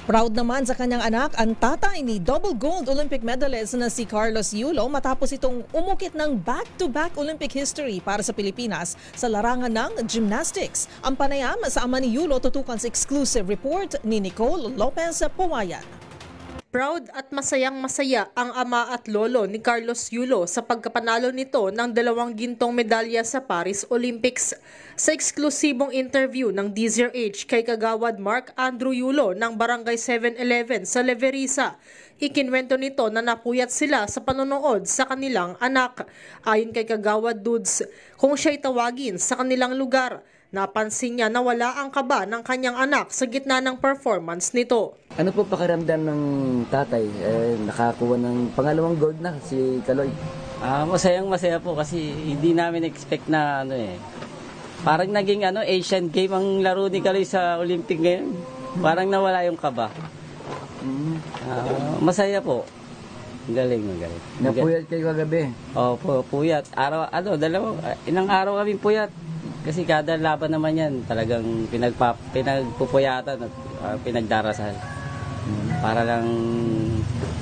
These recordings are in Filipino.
Proud naman sa kanyang anak ang tatay ni double gold Olympic medalist na si Carlos Yulo matapos itong umukit ng back-to-back Olympic history para sa Pilipinas sa larangan ng gymnastics. Ang panayam sa ama ni Yulo tutukan sa exclusive report ni Nicole Lopez Puwayan. Proud at masayang-masaya ang ama at lolo ni Carlos Yulo sa pagkapanalo nito ng 2 gintong medalya sa Paris Olympics. Sa eksklusibong interview ng DZRH kay Kagawad Mark Andrew Yulo ng Barangay 711 sa Leverisa, ikinwento nito na napuyat sila sa panonood sa kanilang anak. Ayon kay Kagawad Dudes, kung siya'y tawagin sa kanilang lugar, napansin niya na wala ang kaba ng kanyang anak sa gitna ng performance nito. Ano po pakiramdam ng tatay? Nakakuha ng pangalawang gold na si Kaloy. Masayang-masaya po kasi hindi namin expect na parang naging Asian game ang laro ni Kaloy sa Olympic ngayon. Parang nawala yung kaba. Masaya po. Galing. Napuyat kayo kagabi? Opo, puyat. Ilang araw kami puyat. Kasi kada laban naman yan, talagang pinagpupuyatan at pinagdarasal. Para lang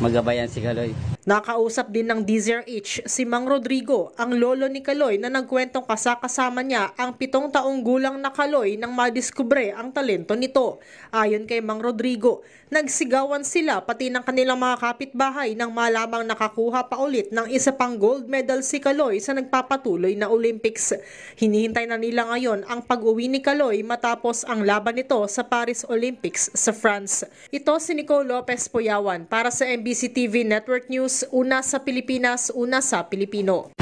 magabayan si Kaloy. Nakausap din ng DZRH si Mang Rodrigo, ang lolo ni Kaloy, na nagkwentong kasama niya ang 7 taong gulang na Kaloy nang madiskubre ang talento nito. Ayon kay Mang Rodrigo, nagsigawan sila pati ng kanilang mga kapitbahay nang malamang nakakuha pa ulit ng isa pang gold medal si Kaloy sa nagpapatuloy na Olympics. Hinihintay na nila ngayon ang pag-uwi ni Kaloy matapos ang laban nito sa Paris Olympics sa France. Ito si Nicole Lopez Puyawan para sa MBC TV Network News. Una sa Pilipinas, una sa Pilipino.